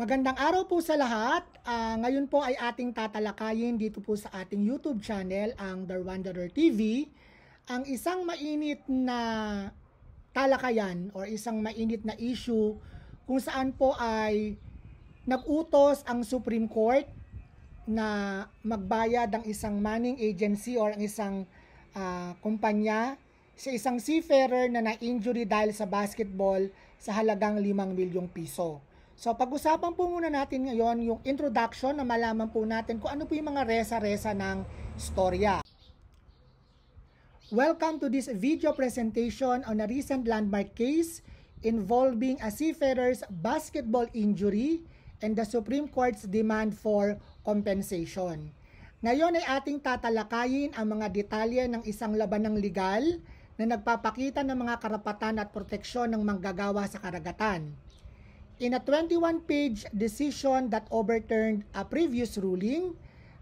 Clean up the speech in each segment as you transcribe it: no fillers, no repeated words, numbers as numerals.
Magandang araw po sa lahat. Ngayon po ay ating tatalakayin dito po sa ating YouTube channel, ang The Wanderer TV, ang isang mainit na talakayan or isang mainit na issue kung saan po ay nag-utos ang Supreme Court na magbayad ang isang manning agency or ang isang kumpanya sa isang seafarer na na-injury dahil sa basketball sa halagang 5 milyong piso. So, pag-usapan po muna natin ngayon yung introduction na malaman po natin kung ano po yung mga resa-resa ng storya. Welcome to this video presentation on a recent landmark case involving a seafarer's basketball injury and the Supreme Court's demand for compensation. Ngayon ay ating tatalakayin ang mga detalye ng isang labanang legal na nagpapakita ng mga karapatan at proteksyon ng manggagawa sa karagatan. In a 21-page decision that overturned a previous ruling,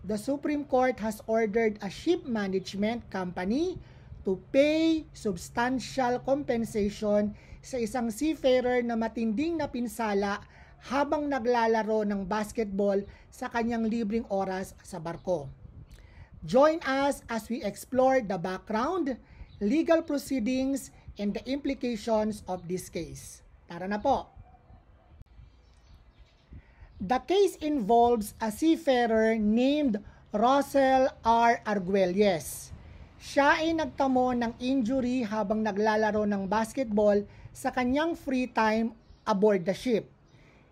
the Supreme Court has ordered a ship management company to pay substantial compensation sa isang seafarer na matinding napinsala habang naglalaro ng basketball sa kanyang libreng oras sa barko. Join us as we explore the background, legal proceedings, and the implications of this case. Tara na po! The case involves a seafarer named Russell R. Arguelles. Siya ay nagtamo ng injury habang naglalaro ng basketball sa kanyang free time aboard the ship.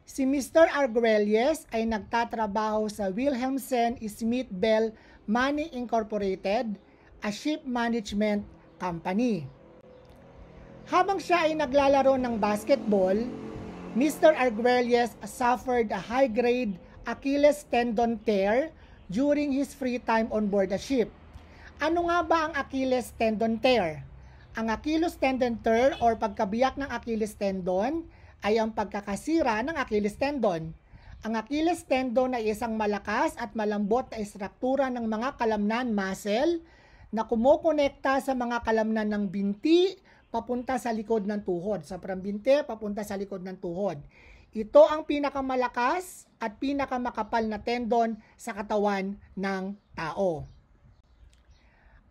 Si Mr. Arguelles ay nagtatrabaho sa Wilhelmsen Smith Bell Money Incorporated, a ship management company. Habang siya ay naglalaro ng basketball, Mr. Arguelles suffered a high-grade Achilles tendon tear during his free time on board the ship. Ano nga ba ang Achilles tendon tear? Ang Achilles tendon tear or pagkabiyak ng Achilles tendon ay ang pagkakasira ng Achilles tendon. Ang Achilles tendon ay isang malakas at malambot na estruktura ng mga kalamnan muscle na kumokonekta sa mga kalamnan ng binti papunta sa likod ng tuhod. Sa binti papunta sa likod ng tuhod. Ito ang pinakamalakas at pinakamakapal na tendon sa katawan ng tao.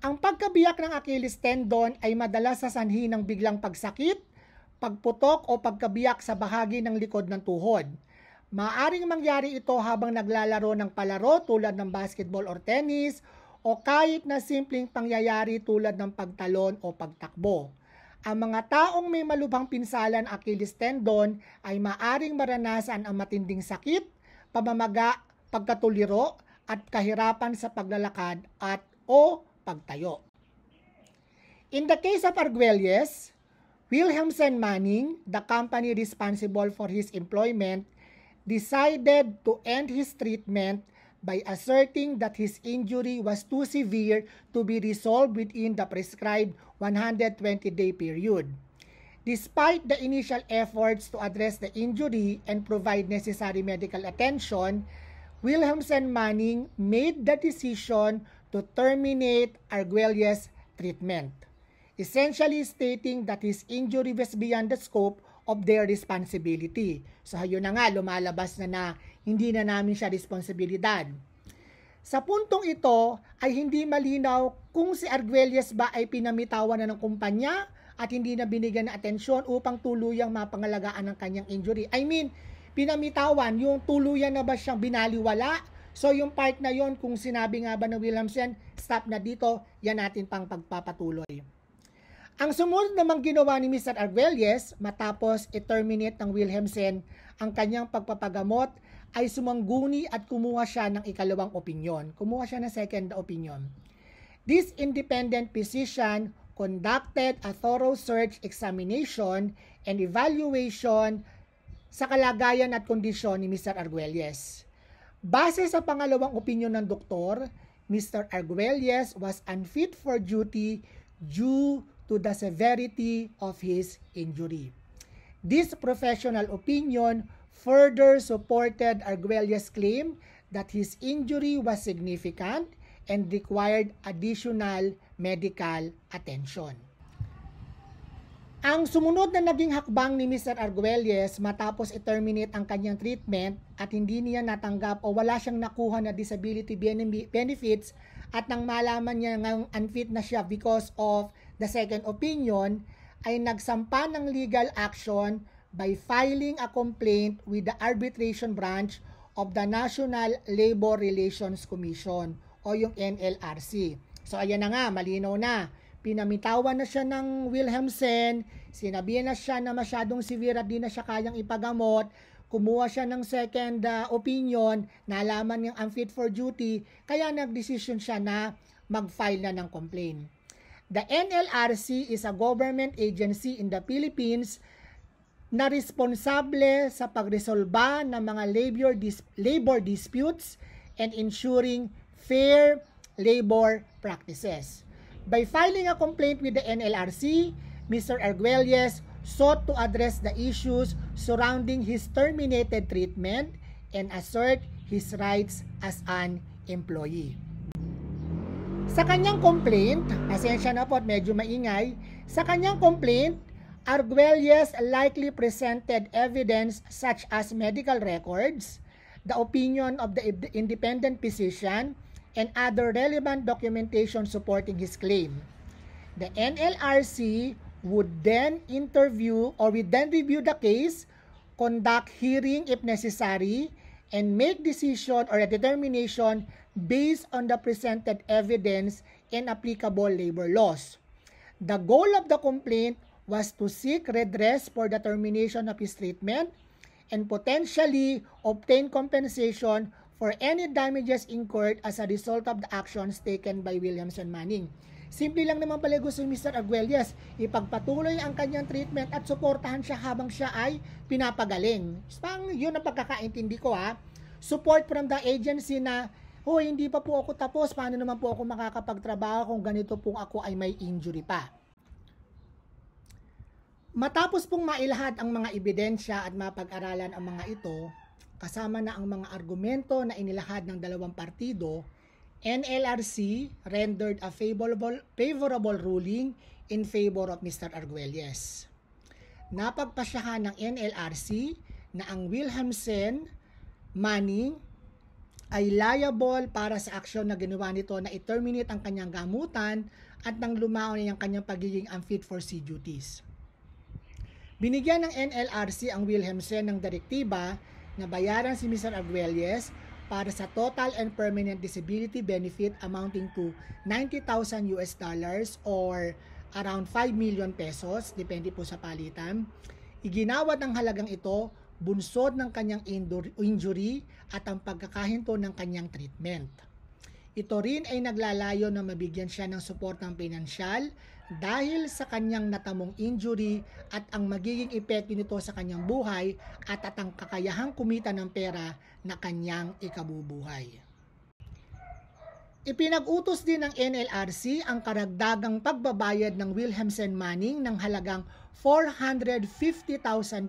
Ang pagkabiyak ng Achilles tendon ay madalas sa sanhi ng biglang pagsakit, pagputok o pagkabiyak sa bahagi ng likod ng tuhod. Maaring mangyari ito habang naglalaro ng palaro tulad ng basketball or tennis o kahit na simpleng pangyayari tulad ng pagtalon o pagtakbo. Ang mga taong may malubhang pinsala ng Achilles tendon ay maaring maranasan ang matinding sakit, pamamaga, pagkatuliro at kahirapan sa paglalakad at o pagtayo. In the case of Arguelles, Wilhelmsen Manning, the company responsible for his employment, decided to end his treatment by asserting that his injury was too severe to be resolved within the prescribed 120-day period. Despite the initial efforts to address the injury and provide necessary medical attention, Wilhelmsen Manning made the decision to terminate Arguelles' treatment, essentially stating that his injury was beyond the scope of their responsibility. So, yun na nga, lumalabas na hindi na namin siya responsibilidad. Sa puntong ito ay hindi malinaw kung si Arguelles ba ay pinamitawan na ng kumpanya at hindi na binigyan ng atensyon upang tuluyang mapangalagaan ang kanyang injury. I mean, pinamitawan, yung tuluyan na ba siyang binaliwala? So, yung part na yon kung sinabi nga ba ng Wilhelmsen, stop na dito, yan natin pang pagpapatuloy. Ang sumunod namang ginawa ni Mr. Arguelles matapos i-terminate ng Wilhelmsen ang kanyang pagpapagamot ay sumangguni at kumuha siya ng ikalawang opinyon. Kumuha siya ng second opinion. This independent physician conducted a thorough search examination and evaluation sa kalagayan at kondisyon ni Mr. Arguelles. Base sa pangalawang opinyon ng doktor, Mr. Arguelles was unfit for duty due to the severity of his injury. This professional opinion further supported Arguelles' claim that his injury was significant and required additional medical attention. Ang sumunod na naging hakbang ni Mr. Arguelles matapos i-terminate ang kanyang treatment at hindi niya natanggap o wala siyang nakuha na disability benefits at nang malaman niya ngayong unfit na siya because of the second opinion, ay nagsampa ng legal action by filing a complaint with the arbitration branch of the National Labor Relations Commission o yung NLRC. So ayan na nga, malinaw na. Pinamitawan na siya ng Wilhelmsen, sinabihan na siya na masyadong severe at di na siya kayang ipagamot, kumuha siya ng second opinion, nalaman niyang unfit for duty, kaya nagdesisyon siya na mag-file na ng complaint. The NLRC is a government agency in the Philippines na responsable sa pagresolba ng mga labor disputes and ensuring fair labor practices. By filing a complaint with the NLRC, Mr. Arguelles sought to address the issues surrounding his terminated treatment and assert his rights as an employee. Sa kanyang complaint, pasensya na po at medyo maingay, sa kanyang complaint, Arguelles likely presented evidence such as medical records, the opinion of the independent physician, and other relevant documentation supporting his claim. The NLRC would then review the case, conduct hearing if necessary, and make decision or a determination based on the presented evidence and applicable labor laws. The goal of the complaint was to seek redress for the termination of his treatment and potentially obtain compensation for any damages incurred as a result of the actions taken by Wilhelmsen Manning. Simple lang naman pala gusto ni Mr. Arguelles, ipagpatuloy ang kanyang treatment at suportahan siya habang siya ay pinapagaling. Pang yun ang pagkakaintindi ko ha. Support from the agency na, hindi pa po ako tapos, paano naman po ako makakapagtrabaho kung ganito po ako ay may injury pa. Matapos pong mailahad ang mga ebidensya at mapag-aralan ang mga ito, kasama na ang mga argumento na inilahad ng dalawang partido, NLRC rendered a favorable ruling in favor of Mr. Arguelles. Napagpasyahan ng NLRC na ang Wilhelmsen Manning ay liable para sa aksyon na ginawa nito na i-terminate ang kanyang gamutan at nang lumaon ang kanyang pagiging unfit for sea duties. Binigyan ng NLRC ang Wilhelmsen ng direktiba na bayaran si Mr. Arguelles para sa total and permanent disability benefit amounting to $90,000 or around 5 million pesos, depende po sa palitan. Iginawad ng halagang ito, bunsod ng kanyang injury at ang pagkakahinto ng kanyang treatment. Ito rin ay naglalayo na mabigyan siya ng suportang pinansyal dahil sa kanyang natamong injury at ang magiging epekto nito sa kanyang buhay at ang kakayahang kumita ng pera na kanyang ikabubuhay. Ipinag-utos din ng NLRC ang karagdagang pagbabayad ng Wilhelmsen Manning ng halagang 450,000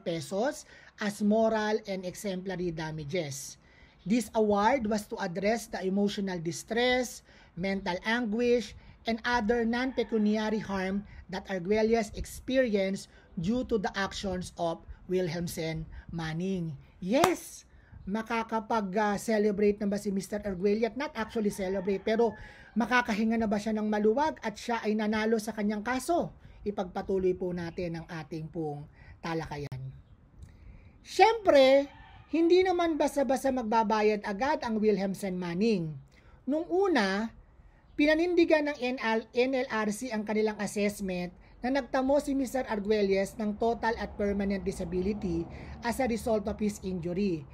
pesos as moral and exemplary damages. This award was to address the emotional distress, mental anguish, and other non-pecuniary harm that Arguelles experienced due to the actions of Wilhelmsen Manning. Yes, makakapag-celebrate na ba si Mr. Arguelles? Not actually celebrate, pero makakahinga na ba siya ng maluwag at siya ay nanalo sa kanyang kaso? Ipagpatuloy po natin ang ating pong talakayan. Siyempre, hindi naman basta-basta magbabayad agad ang Wilhelmsen Manning. Nung una, pinanindigan ng NLRC ang kanilang assessment na nagtamo si Mr. Arguelles ng total at permanent disability as a result of his injury.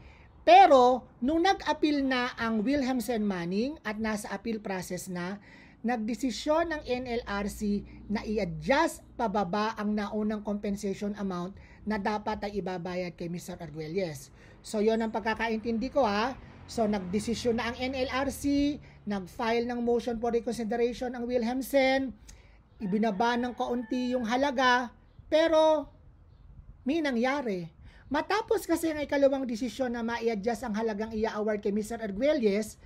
Pero, nung nag-appeal na ang Wilhelmsen Manning at nasa appeal process na, nagdesisyon ng NLRC na i-adjust pababa ang naunang compensation amount na dapat ay ibabayad kay Mr. Arguelles. So, yon ang pagkakaintindi ko ha. So, nagdesisyon na ang NLRC, nag-file ng motion for reconsideration ang Wilhelmsen, ibinaba ng kaunti yung halaga, pero may nangyari. Matapos kasi ang ikalawang desisyon na ma-i-adjust ang halagang i-award kay Mr. Arguelles,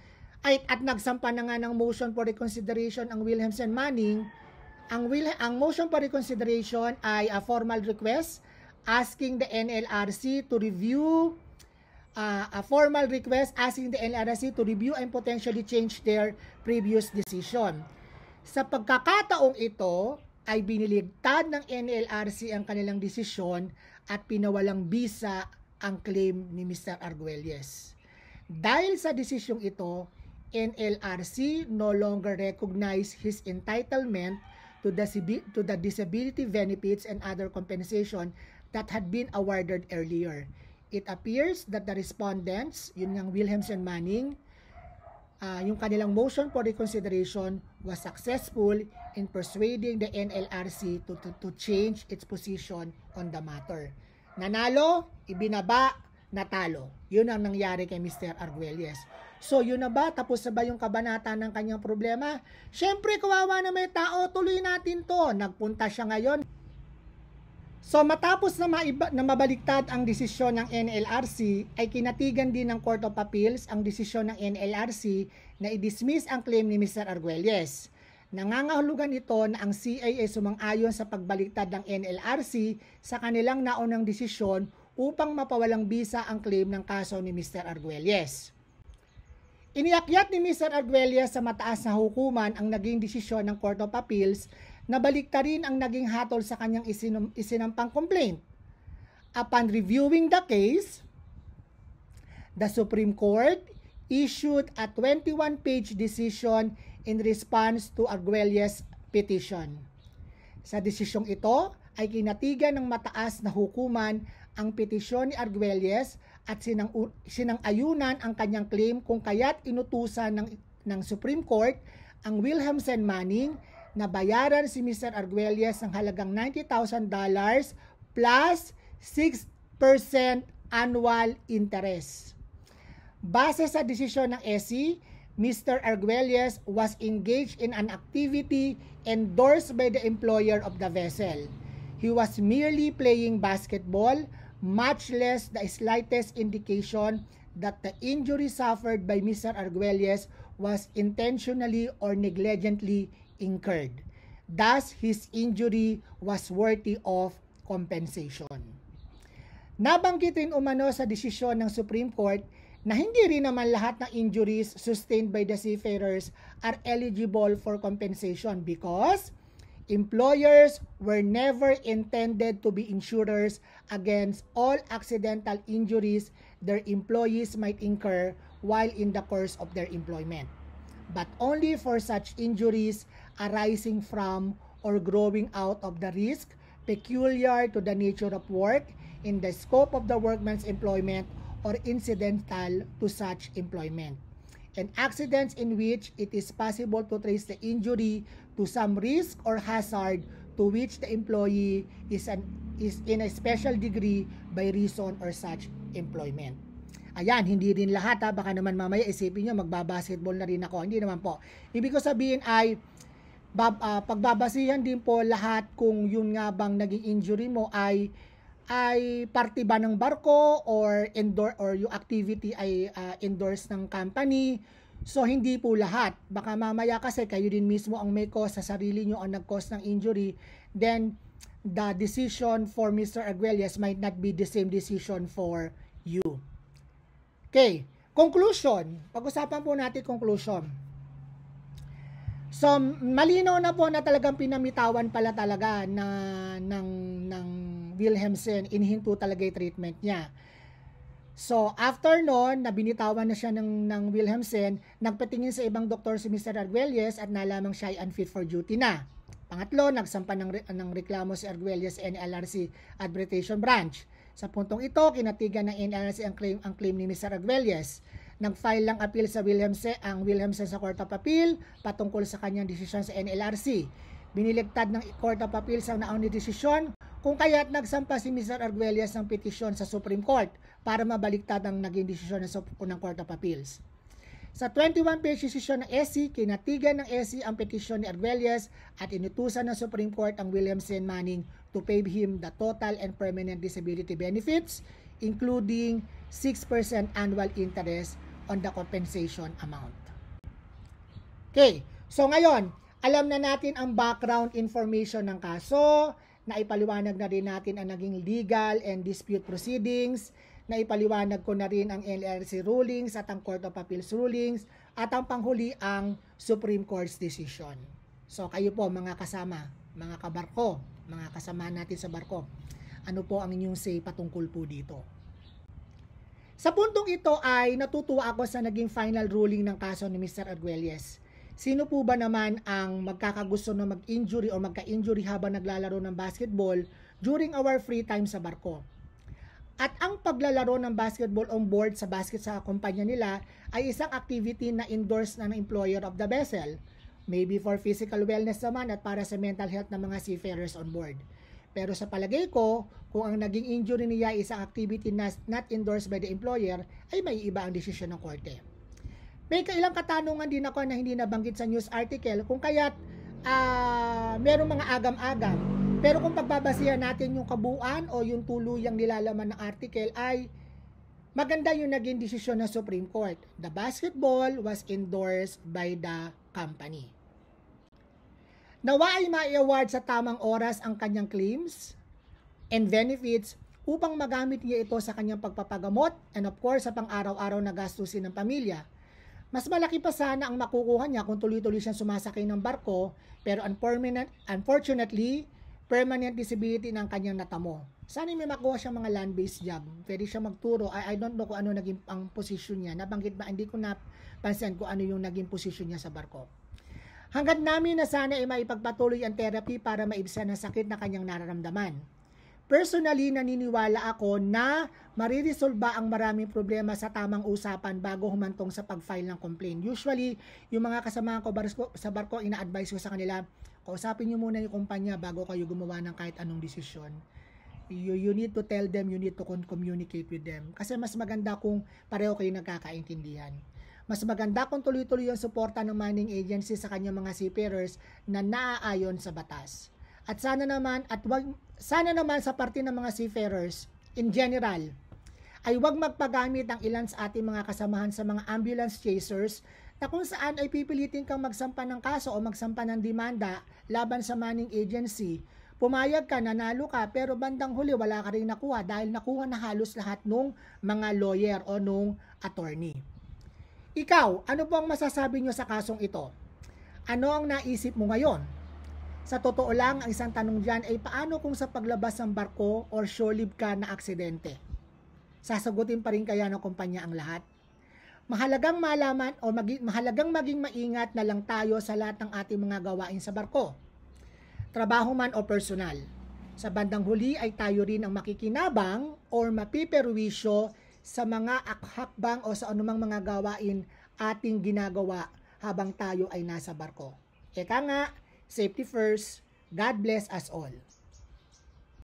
at nagsampa na nga ng motion for reconsideration ang Wilhelmsen Manning, Ang motion for reconsideration ay a formal request asking the NLRC to review and potentially change their previous decision. Sa pagkakataong ito ay biniligtad ng NLRC ang kanilang desisyon at pinawalang bisa ang claim ni Mr. Arguelles. Dahil sa desisyong ito, NLRC no longer recognize his entitlement to the disability benefits and other compensation that had been awarded earlier. It appears that the respondents, yun ng Wilhelmsen Manning, yung kanilang motion for reconsideration was successful in persuading the NLRC to change its position on the matter. Nanalo, ibinaba, natalo. Yun ang nangyari kay Mr. Arguelles. So yun na ba? Tapos na ba yung kabanata ng kanyang problema? Siyempre, kawawa na may tao, tuloy natin to. Nagpunta siya ngayon. So matapos na mabaliktad ang desisyon ng NLRC, ay kinatigan din ng Court of Appeals ang desisyon ng NLRC na i-dismiss ang claim ni Mr. Arguelles. Nangangahulugan ito na ang CA ay sumang-ayon sa pagbaliktad ng NLRC sa kanilang naunang desisyon upang mapawalang bisa ang claim ng kaso ni Mr. Arguelles. Iniakyat ni Mr. Arguelles sa mataas na hukuman ang naging desisyon ng Court of Appeals na baliktarin ang naging hatol sa kanyang isinampang complaint. Upon reviewing the case, the Supreme Court issued a 21-page decision in response to Arguelles' petition. Sa desisyong ito ay kinatigan ng mataas na hukuman ang petisyon ni Arguelles at sinang-ayunan ang kanyang claim kung kaya't inutusan ng Supreme Court ang Wilhelmsen Manning na bayaran si Mr. Arguelles ng halagang $90,000 plus 6% annual interest. Base sa desisyon ng SC, Mr. Arguelles was engaged in an activity endorsed by the employer of the vessel. He was merely playing basketball, much less the slightest indication that the injury suffered by Mr. Arguelles was intentionally or negligently incurred. Thus, his injury was worthy of compensation. Nabanggit rin umano sa desisyon ng Supreme Court na hindi rin naman lahat ng injuries sustained by the seafarers are eligible for compensation because employers were never intended to be insurers against all accidental injuries their employees might incur while in the course of their employment, but only for such injuries arising from or growing out of the risk peculiar to the nature of work in the scope of the workman's employment or incidental to such employment, and accidents in which it is possible to trace the injury to some risk or hazard to which the employee is in a special degree by reason or such employment. Ayan, hindi din lahat ha, baka naman mamaya isipin nyo magbabasketball na rin ako. Hindi naman po. Ibig ko sabihin ay pagbabasihan din po lahat kung yun nga bang naging injury mo ay parte ba ng barko or yung activity ay endorse ng company. So hindi po lahat. Baka mamaya kasi kayo din mismo ang may cause sa sarili nyo ang nag-cause ng injury, then the decision for Mr. Arguelles might not be the same decision for you. Okay, conclusion. Pag-usapan po natin conclusion. So, malinaw na po na talagang pinamitawan pala talaga ng Wilhelmsen, inihinto talaga yung treatment niya. So, after noon, na binitawan na siya ng Wilhelmsen, nagpatingin sa ibang doktor si Mr. Arguelles at nalamang siya ay unfit for duty na. Pangatlo, nagsampa ng reklamo si Arguelles sa NLRC Arbitration Branch. Sa puntong ito, kinatigan ng NLRC ang claim ni Mr. Arguelles. Nag-file lang appeal sa ang Wilhelmsen sa Court of Appeal patungkol sa kanyang desisyon sa NLRC. Biniligtad ng Court of Appeal sa naunang desisyon kung kaya't nagsampa si Mr. Arguelles ng petisyon sa Supreme Court para mabaliktad ang naging desisyon ng Court of Appeals. Sa 21-page desisyon ng SC, kinatigan ng SC ang petisyon ni Arguelles at inutusan ng Supreme Court ang Wilhelmsen Manning to pay him the total and permanent disability benefits, including 6% annual interest on the compensation amount. Okay, so ngayon, Alam na natin ang background information ng kaso, naipaliwanag na rin natin ang naging legal and dispute proceedings, naipaliwanag ko na rin ang LRC rulings at ang Court of Appeals rulings, at ang panghuli ang Supreme Court's decision. So kayo po mga kasama, mga kabarko, mga kasama natin sa barko, ano po ang inyong say patungkol po dito? Sa puntong ito ay natutuwa ako sa naging final ruling ng kaso ni Mr. Arguelles. Sino po ba naman ang magkakagusto na mag-injury o magka-injury habang naglalaro ng basketball during our free time sa barko? At ang paglalaro ng basketball on board sa basket sa kumpanya nila ay isang activity na endorsed na ng employer of the vessel. Maybe for physical wellness naman at para sa mental health ng mga seafarers on board. Pero sa palagay ko, kung ang naging injury niya ay isang activity na not endorsed by the employer, ay may iba ang desisyon ng korte. May kailang katanungan din ako na hindi nabanggit sa news article kung kaya't merong mga agam-agam. Pero kung pagbabasihan natin yung kabuuan o yung tuluyang nilalaman ng article ay maganda yung naging desisyon ng Supreme Court. The basketball was endorsed by the company. Nawa ay ma-award sa tamang oras ang kanyang claims and benefits upang magamit niya ito sa kanyang pagpapagamot and of course sa pang-araw-araw na gastusin ng pamilya. Mas malaki pa sana ang makukuha niya kung tuloy-tuloy siyang sumasakay ng barko pero unfortunately, permanent disability ng kanyang natamo. Sana may makuha siyang mga land-based job. Pwede siya magturo. I don't know kung ano naging ang posisyon niya. Nabanggit ba? Hindi ko napansin kung ano yung naging posisyon niya sa barko. Hanggat namin na sana ay maipagpatuloy ang therapy para maibsan ang sakit na kanyang nararamdaman. Personally, naniniwala ako na mariresolba ang maraming problema sa tamang usapan bago humantong sa pag-file ng complaint. Usually, yung mga kasamahan ko sa barko, ina-advise ko sa kanila, kausapin nyo muna yung kumpanya bago kayo gumawa ng kahit anong desisyon. You need to tell them, you need to communicate with them. Kasi mas maganda kung pareho kayo nagkakaintindihan. Mas maganda kung tuloy-tuloy yung suporta ng manning agency sa kanyang mga seafarers na naaayon sa batas. At sana naman sa parte ng mga seafarers in general ay huwag magpagamit ng ilan sa ating mga kasamahan sa mga ambulance chasers na kung saan ay pipilitin kang magsampa ng kaso o magsampa ng demanda laban sa manning agency. Pumayag ka, nanalo ka, pero bandang huli wala ka rin nakuha dahil nakuha na halos lahat nung mga lawyer o nung attorney. Ikaw, ano po ang masasabi nyo sa kasong ito? Ano ang naisip mo ngayon? Sa totoo lang, ang isang tanong dyan ay paano kung sa paglabas ng barko or shore leave ka na aksidente? Sasagutin pa rin kaya ng kumpanya ang lahat? Mahalagang malaman o mahalagang maging maingat na lang tayo sa lahat ng ating mga gawain sa barko. Trabaho man o personal. Sa bandang huli ay tayo rin ang makikinabang o mapiperwisyo sa mga hakbang o sa anumang mga gawain ating ginagawa habang tayo ay nasa barko. Eka nga, safety first. God bless us all.